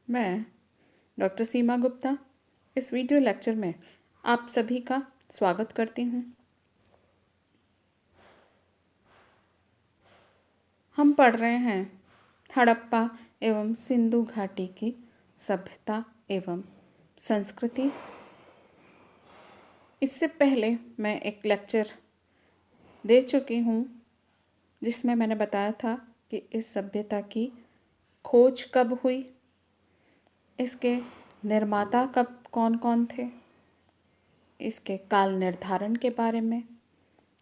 मैं डॉक्टर सीमा गुप्ता इस video lecture में आप सभी का स्वागत करती हूँ। हम पढ़ रहे हैं हड़प्पा एवं सिंधु घाटी की सभ्यता एवं संस्कृति। इससे पहले मैं एक लेक्चर दे चुकी हूँ जिसमें मैंने बताया था कि इस सभ्यता की खोज कब हुई, इसके निर्माता कब कौन कौन थे, इसके काल निर्धारण के बारे में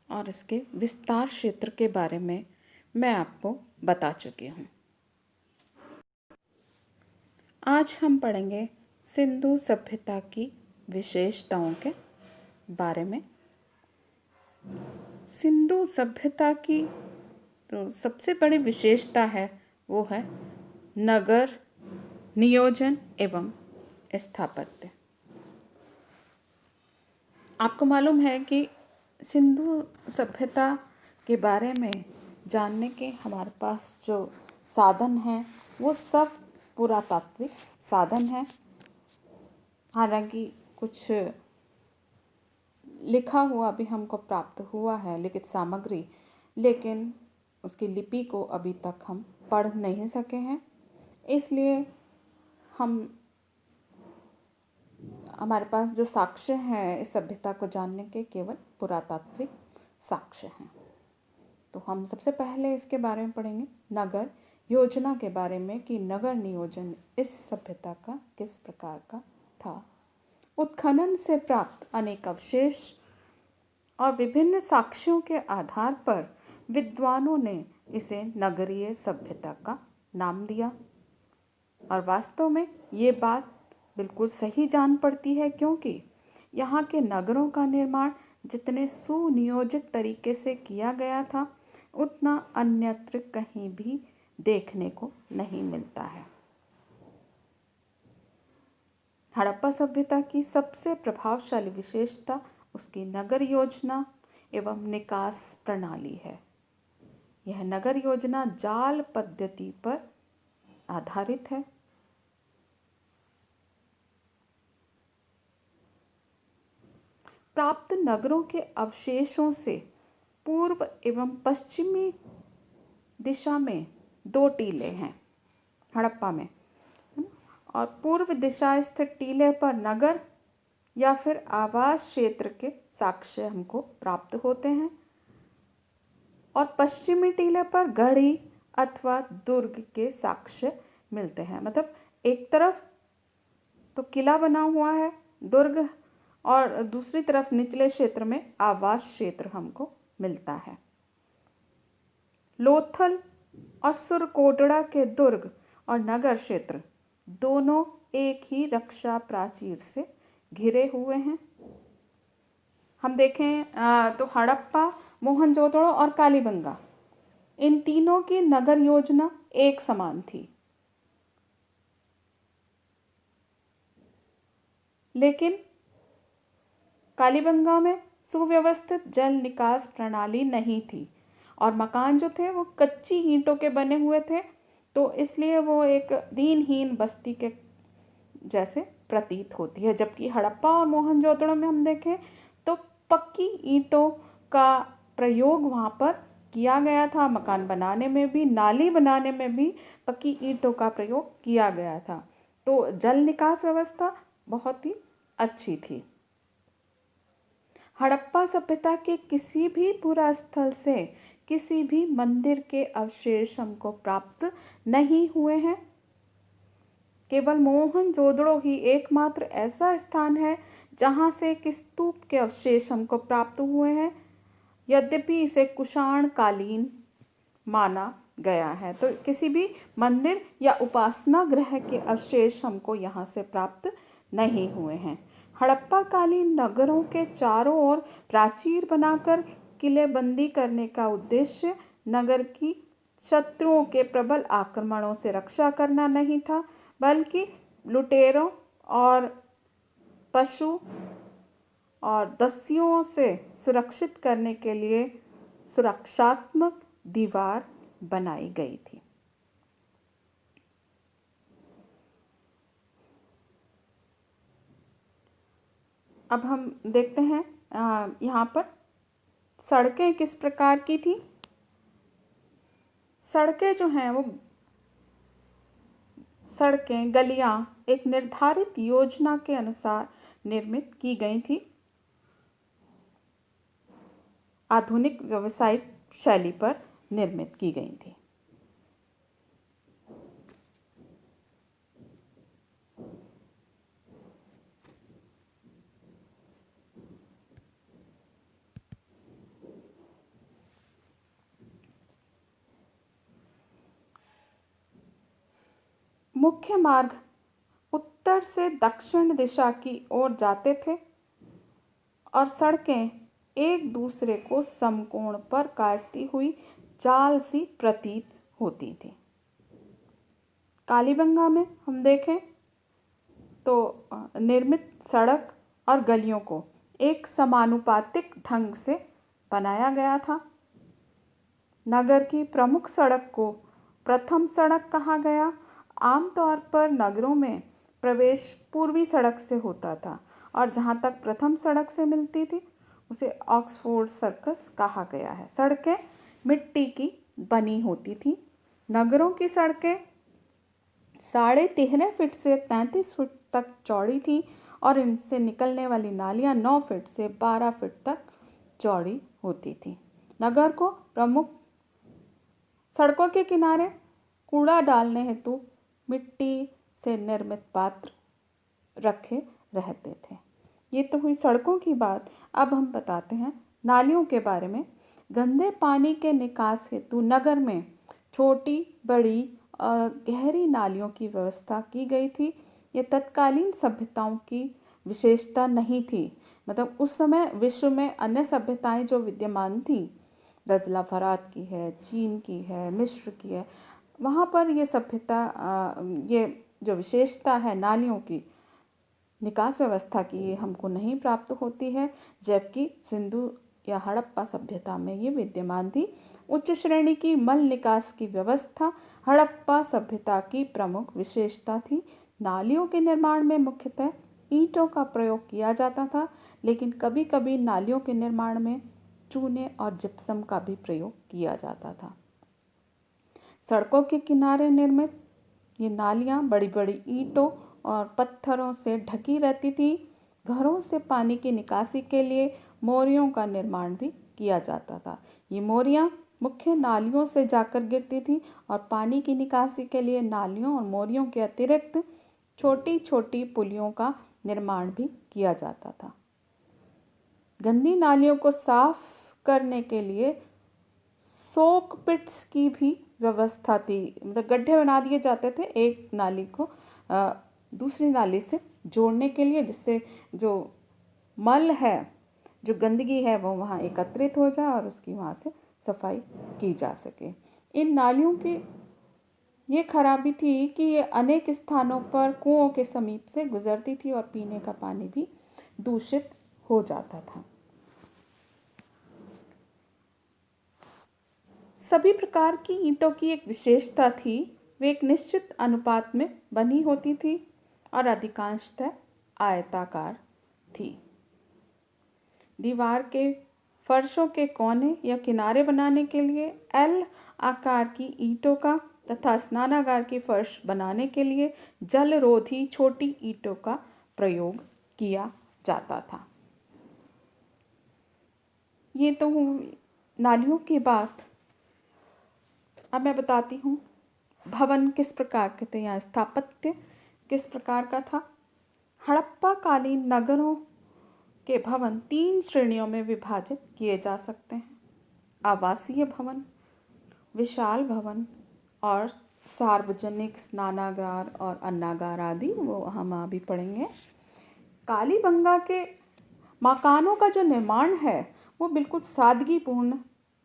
और इसके विस्तार क्षेत्र के बारे में मैं आपको बता चुकी हूँ। आज हम पढ़ेंगे सिंधु सभ्यता की विशेषताओं के बारे में। सिंधु सभ्यता की तो सबसे बड़ी विशेषता है वो है नगर नियोजन एवं स्थापत्य। आपको मालूम है कि सिंधु सभ्यता के बारे में जानने के हमारे पास जो साधन हैं वो सब पुरातात्विक साधन हैं। हालांकि कुछ लिखा हुआ भी हमको प्राप्त हुआ है लिखित सामग्री, लेकिन उसकी लिपि को अभी तक हम पढ़ नहीं सके हैं। इसलिए हमारे पास जो साक्ष्य हैं इस सभ्यता को जानने के केवल पुरातात्विक साक्ष्य हैं। तो हम सबसे पहले इसके बारे में पढ़ेंगे नगर योजना के बारे में कि नगर नियोजन इस सभ्यता का किस प्रकार का था। उत्खनन से प्राप्त अनेक अवशेष और विभिन्न साक्ष्यों के आधार पर विद्वानों ने इसे नगरीय सभ्यता का नाम दिया और वास्तव में ये बात बिल्कुल सही जान पड़ती है, क्योंकि यहाँ के नगरों का निर्माण जितने सुनियोजित तरीके से किया गया था उतना अन्यत्र कहीं भी देखने को नहीं मिलता है। हड़प्पा सभ्यता की सबसे प्रभावशाली विशेषता उसकी नगर योजना एवं निकास प्रणाली है। यह नगर योजना जाल पद्धति पर आधारित है। प्राप्त नगरों के अवशेषों से पूर्व एवं पश्चिमी दिशा में 2 टीले हैं हड़प्पा में, और पूर्व दिशा स्थित टीले पर नगर या फिर आवास क्षेत्र के साक्ष्य हमको प्राप्त होते हैं और पश्चिमी टीले पर गढ़ी अथवा दुर्ग के साक्ष्य मिलते हैं। मतलब एक तरफ तो किला बना हुआ है दुर्ग और दूसरी तरफ निचले क्षेत्र में आवास क्षेत्र हमको मिलता है। लोथल और सुरकोटड़ा के दुर्ग और नगर क्षेत्र दोनों एक ही रक्षा प्राचीर से घिरे हुए हैं। हम देखें तो हड़प्पा, मोहनजोदड़ो और कालीबंगा इन तीनों की नगर योजना एक समान थी, लेकिन कालीबंगा में सुव्यवस्थित जल निकास प्रणाली नहीं थी और मकान जो थे वो कच्ची ईंटों के बने हुए थे, तो इसलिए वो एक दीनहीन बस्ती के जैसे प्रतीत होती है। जबकि हड़प्पा और मोहनजोदड़ो में हम देखें तो पक्की ईंटों का प्रयोग वहाँ पर किया गया था। मकान बनाने में भी, नाली बनाने में भी पक्की ईंटों का प्रयोग किया गया था। तो जल निकास व्यवस्था बहुत ही अच्छी थी। हड़प्पा सभ्यता के किसी भी पुरास्थल से किसी भी मंदिर के अवशेष हमको प्राप्त नहीं हुए हैं। केवल मोहनजोदड़ो ही एकमात्र ऐसा स्थान है जहाँ से एक स्तूप के अवशेष हमको प्राप्त हुए हैं, यद्यपि इसे कुषाण कालीन माना गया है। तो किसी भी मंदिर या उपासना गृह के अवशेष हमको यहाँ से प्राप्त नहीं हुए हैं। हड़प्पा कालीन नगरों के चारों ओर प्राचीर बनाकर किलेबंदी करने का उद्देश्य नगर की शत्रुओं के प्रबल आक्रमणों से रक्षा करना नहीं था, बल्कि लुटेरों और पशु और दस्युओं से सुरक्षित करने के लिए सुरक्षात्मक दीवार बनाई गई थी। अब हम देखते हैं यहाँ पर सड़कें किस प्रकार की थी। सड़कें जो हैं वो सड़कें गलियां एक निर्धारित योजना के अनुसार निर्मित की गई थी। आधुनिक व्यावसायिक शैली पर निर्मित की गई थी। मुख्य मार्ग उत्तर से दक्षिण दिशा की ओर जाते थे और सड़कें एक दूसरे को समकोण पर काटती हुई जाल सी प्रतीत होती थी। कालीबंगा में हम देखें तो निर्मित सड़क और गलियों को एक समानुपातिक ढंग से बनाया गया था। नगर की प्रमुख सड़क को प्रथम सड़क कहा गया। आमतौर पर नगरों में प्रवेश पूर्वी सड़क से होता था और जहाँ तक प्रथम सड़क से मिलती थी उसे ऑक्सफोर्ड सर्कस कहा गया है। सड़कें मिट्टी की बनी होती थी। नगरों की सड़कें 13.5 फीट से 33 फीट तक चौड़ी थी और इनसे निकलने वाली नालियाँ 9 फीट से 12 फीट तक चौड़ी होती थी। नगर को प्रमुख सड़कों के किनारे कूड़ा डालने हेतु मिट्टी से निर्मित पात्र रखे रहते थे। ये तो हुई सड़कों की बात। अब हम बताते हैं नालियों के बारे में। गंदे पानी के निकास हेतु नगर में छोटी बड़ी और गहरी नालियों की व्यवस्था की गई थी। ये तत्कालीन सभ्यताओं की विशेषता नहीं थी। मतलब उस समय विश्व में अन्य सभ्यताएं जो विद्यमान थी, दजला फरात की है, चीन की है, मिस्र की है, वहाँ पर ये सभ्यता ये जो विशेषता है नालियों की निकास व्यवस्था की, ये हमको नहीं प्राप्त होती है, जबकि सिंधु या हड़प्पा सभ्यता में ये विद्यमान थी। उच्च श्रेणी की मल निकास की व्यवस्था हड़प्पा सभ्यता की प्रमुख विशेषता थी। नालियों के निर्माण में मुख्यतः ईंटों का प्रयोग किया जाता था, लेकिन कभी कभी नालियों के निर्माण में चूने और जिप्सम का भी प्रयोग किया जाता था। सड़कों के किनारे निर्मित ये नालियाँ बड़ी बड़ी ईंटों और पत्थरों से ढकी रहती थी। घरों से पानी की निकासी के लिए मोरियों का निर्माण भी किया जाता था। ये मोरियाँ मुख्य नालियों से जाकर गिरती थी और पानी की निकासी के लिए नालियों और मोरियों के अतिरिक्त छोटी छोटी पुलियों का निर्माण भी किया जाता था। गंदी नालियों को साफ करने के लिए सोक पिट्स की भी व्यवस्था थी। मतलब गड्ढे बना दिए जाते थे एक नाली को दूसरी नाली से जोड़ने के लिए, जिससे जो मल है, जो गंदगी है, वो वहाँ एकत्रित हो जाए और उसकी वहाँ से सफाई की जा सके। इन नालियों की ये खराबी थी कि ये अनेक स्थानों पर कुओं के समीप से गुजरती थी और पीने का पानी भी दूषित हो जाता था। सभी प्रकार की ईंटों की एक विशेषता थी, वे एक निश्चित अनुपात में बनी होती थी और अधिकांशतः आयताकार थी। दीवार के फर्शों के कोने या किनारे बनाने के लिए एल आकार की ईंटों का तथा स्नानागार की फर्श बनाने के लिए जलरोधी छोटी ईंटों का प्रयोग किया जाता था। ये तो नालियों की बात। अब मैं बताती हूँ भवन किस प्रकार के थे या स्थापत्य किस प्रकार का था। हड़प्पा कालीन नगरों के भवन 3 श्रेणियों में विभाजित किए जा सकते हैं: आवासीय भवन, विशाल भवन और सार्वजनिक स्नानागार और अन्नागार आदि, वो हम अभी पढ़ेंगे। कालीबंगा के मकानों का जो निर्माण है वो बिल्कुल सादगीपूर्ण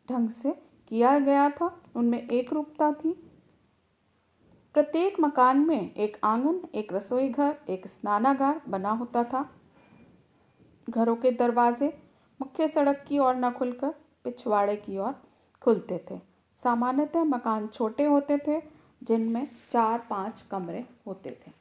ढंग से किया गया था। उनमें एक रूपता थी। प्रत्येक मकान में एक आंगन, एक रसोई घर, एक स्नानागार बना होता था। घरों के दरवाजे मुख्य सड़क की ओर न खुलकर पिछवाड़े की ओर खुलते थे। सामान्यतः मकान छोटे होते थे जिनमें 4-5 कमरे होते थे।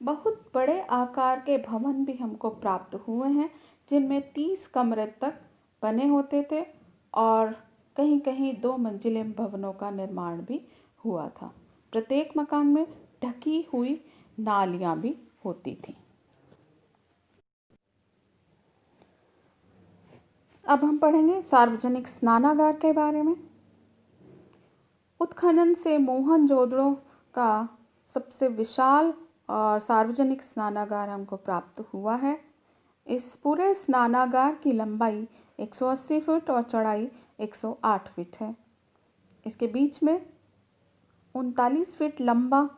बहुत बड़े आकार के भवन भी हमको प्राप्त हुए हैं, जिनमें 30 कमरे तक बने होते थे और कहीं कहीं 2 मंजिले भवनों का निर्माण भी हुआ था। प्रत्येक मकान में ढकी हुई नालियां भी होती थी। अब हम पढ़ेंगे सार्वजनिक स्नानागार के बारे में। उत्खनन से मोहनजोदड़ो का सबसे विशाल और सार्वजनिक स्नानागार हमको प्राप्त हुआ है। इस पूरे स्नानागार की लंबाई 180 फीट और चौड़ाई 108 फीट है। इसके बीच में 39 फीट लंबा,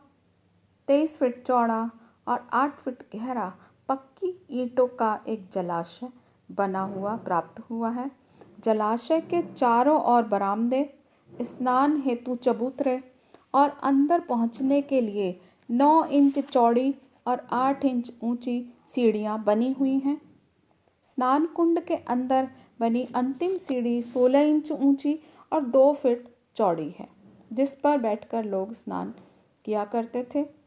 23 फीट चौड़ा और 8 फीट गहरा पक्की ईंटों का एक जलाशय बना हुआ प्राप्त हुआ है। जलाशय के चारों ओर बरामदे, स्नान हेतु चबूतरे और अंदर पहुंचने के लिए 9 इंच चौड़ी और 8 इंच ऊंची सीढ़ियां बनी हुई हैं। स्नान कुंड के अंदर बनी अंतिम सीढ़ी 16 इंच ऊंची और 2 फीट चौड़ी है, जिस पर बैठकर लोग स्नान किया करते थे।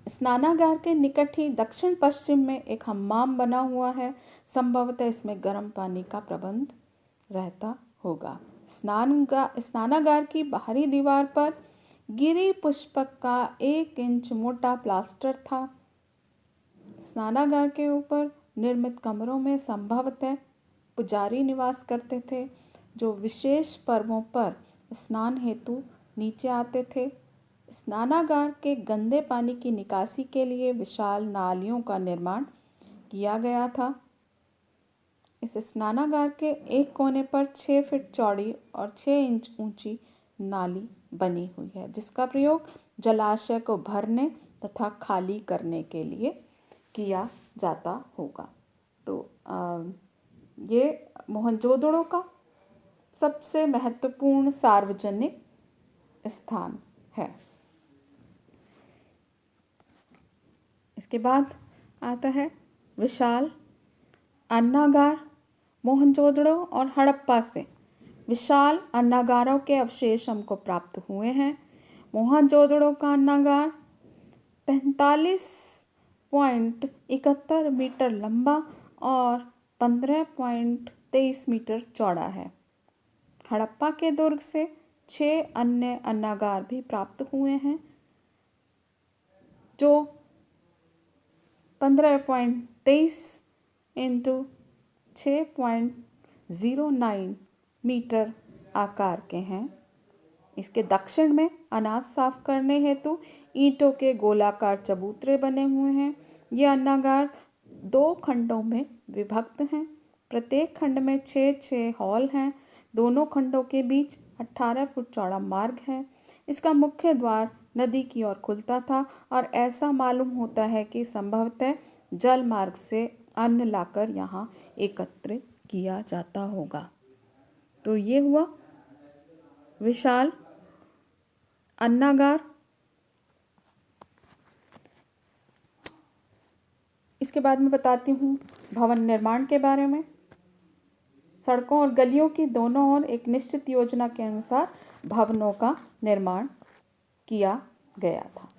स्नानागार के निकट ही दक्षिण पश्चिम में एक हम्माम बना हुआ है। संभवतः इसमें गर्म पानी का प्रबंध रहता होगा। स्नानागार की बाहरी दीवार पर गिरी पुष्पक का 1 इंच मोटा प्लास्टर था। स्नानागार के ऊपर निर्मित कमरों में संभवतः पुजारी निवास करते थे, जो विशेष पर्वों पर स्नान हेतु नीचे आते थे। स्नानागार के गंदे पानी की निकासी के लिए विशाल नालियों का निर्माण किया गया था। इस स्नानागार के एक कोने पर 6 फीट चौड़ी और 6 इंच ऊंची नाली बनी हुई है, जिसका प्रयोग जलाशय को भरने तथा खाली करने के लिए किया जाता होगा। तो ये मोहनजोदड़ो का सबसे महत्वपूर्ण सार्वजनिक स्थान है। इसके बाद आता है विशाल अन्नागार। मोहनजोदड़ो और हड़प्पा से विशाल अन्नागारों के अवशेष हमको प्राप्त हुए हैं। मोहनजोदड़ो का अन्नागार 45.71 मीटर लंबा और 15.23 मीटर चौड़ा है। हड़प्पा के दुर्ग से 6 अन्य अन्नागार भी प्राप्त हुए हैं, जो 15.23 इंटू 6.09 मीटर आकार के हैं। इसके दक्षिण में अनाज साफ करने हेतु ईंटों के गोलाकार चबूतरे बने हुए हैं। ये अन्नागार 2 खंडों में विभक्त हैं। प्रत्येक खंड में 6-6 हॉल हैं। दोनों खंडों के बीच 18 फुट चौड़ा मार्ग है। इसका मुख्य द्वार नदी की ओर खुलता था और ऐसा मालूम होता है कि संभवतः जल मार्ग से अन्न लाकर यहाँ एकत्रित किया जाता होगा। तो ये हुआ विशाल अन्नागार। इसके बाद मैं बताती हूँ भवन निर्माण के बारे में। सड़कों और गलियों की दोनों ओर एक निश्चित योजना के अनुसार भवनों का निर्माण किया गया था।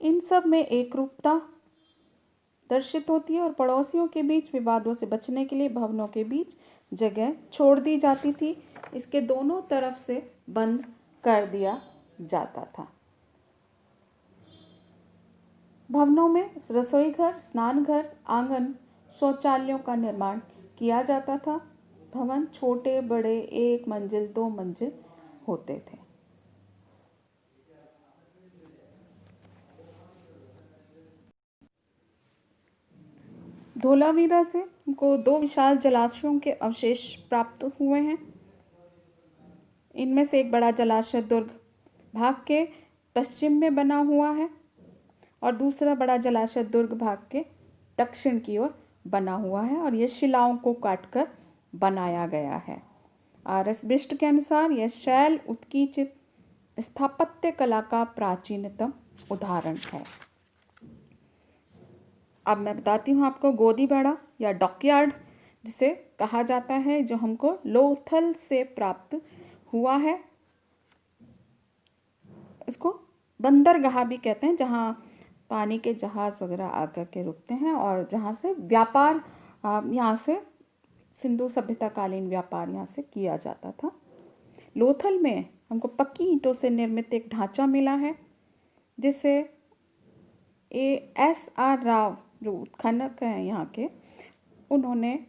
इन सब में एकरूपता दर्शित होती है और पड़ोसियों के बीच विवादों से बचने के लिए भवनों के बीच जगह छोड़ दी जाती थी। इसके दोनों तरफ से बंद कर दिया जाता था। भवनों में रसोई घर, स्नान घर, आंगन, शौचालयों का निर्माण किया जाता था। भवन छोटे बड़े 1 मंजिल 2 मंजिल होते थे। धोलावीरा से हमको 2 विशाल जलाशयों के अवशेष प्राप्त हुए हैं। इनमें से एक बड़ा जलाशय दुर्ग भाग के पश्चिम में बना हुआ है और दूसरा बड़ा जलाशय दुर्ग भाग के दक्षिण की ओर बना हुआ है और यह शिलाओं को काटकर बनाया गया है। आर.एस. बिष्ट के अनुसार यह शैल उत्कीर्णित स्थापत्य कला का प्राचीनतम उदाहरण है। अब मैं बताती हूँ आपको गोदीबाड़ा या डॉकयार्ड जिसे कहा जाता है, जो हमको लोथल से प्राप्त हुआ है। इसको बंदरगाह भी कहते हैं, जहाँ पानी के जहाज़ वगैरह आकर के रुकते हैं और जहाँ से व्यापार, यहाँ से सिंधु सभ्यता कालीन व्यापार यहाँ से किया जाता था। लोथल में हमको पक्की ईंटों से निर्मित एक ढांचा मिला है, जिसे ASR राव जो उत्खनक हैं यहाँ के, उन्होंने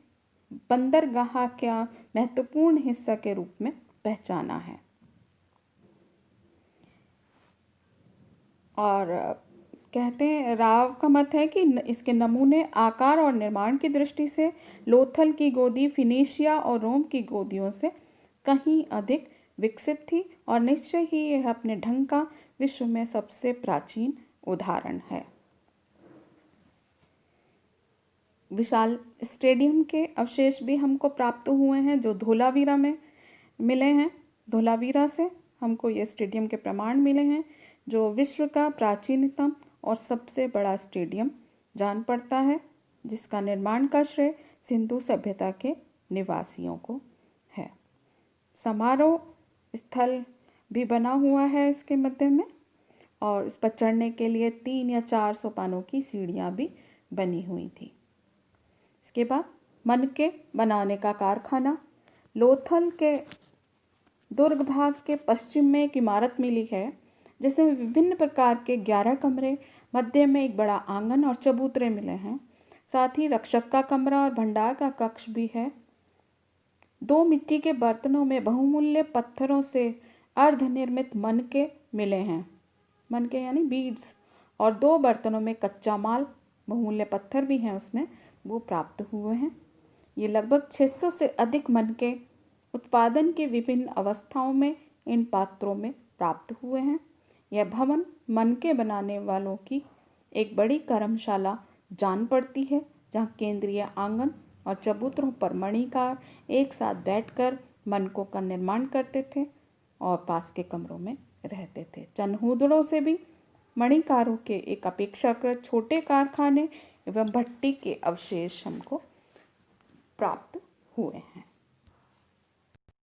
बंदरगाह का महत्वपूर्ण हिस्सा के रूप में पहचाना है। और कहते हैं, राव का मत है कि इसके नमूने आकार और निर्माण की दृष्टि से लोथल की गोदी फिनीशिया और रोम की गोदियों से कहीं अधिक विकसित थी और निश्चय ही यह अपने ढंग का विश्व में सबसे प्राचीन उदाहरण है। विशाल स्टेडियम के अवशेष भी हमको प्राप्त हुए हैं, जो धोलावीरा में मिले हैं। धोलावीरा से हमको ये स्टेडियम के प्रमाण मिले हैं, जो विश्व का प्राचीनतम और सबसे बड़ा स्टेडियम जान पड़ता है, जिसका निर्माण का श्रेय सिंधु सभ्यता के निवासियों को है। समारोह स्थल भी बना हुआ है इसके मध्य में, और इस पर चढ़ने के लिए 3 या 4 सोपानों की सीढ़ियाँ भी बनी हुई थी। इसके बाद मनके बनाने का कारखाना। लोथल के दुर्ग भाग के पश्चिम में एक इमारत मिली है, जिसमें विभिन्न प्रकार के 11 कमरे, मध्य में एक बड़ा आंगन और चबूतरे मिले हैं। साथ ही रक्षक का कमरा और भंडार का कक्ष भी है। 2 मिट्टी के बर्तनों में बहुमूल्य पत्थरों से अर्धनिर्मित मनके मिले हैं, मनके यानी बीड्स, और 2 बर्तनों में कच्चा माल, बहुमूल्य पत्थर भी हैं उसमें, वो प्राप्त हुए हैं। ये लगभग 600 से अधिक मनके उत्पादन की विभिन्न अवस्थाओं में इन पात्रों में प्राप्त हुए हैं। यह भवन मनके बनाने वालों की एक बड़ी कर्मशाला जान पड़ती है, जहाँ केंद्रीय आंगन और चबूतरों पर मणिकार एक साथ बैठकर मनकों का निर्माण करते थे और पास के कमरों में रहते थे। चनहूदड़ों से भी मणिकारों के एक अपेक्षाकृत छोटे कारखाने एवं भट्टी के अवशेष हमको प्राप्त हुए हैं।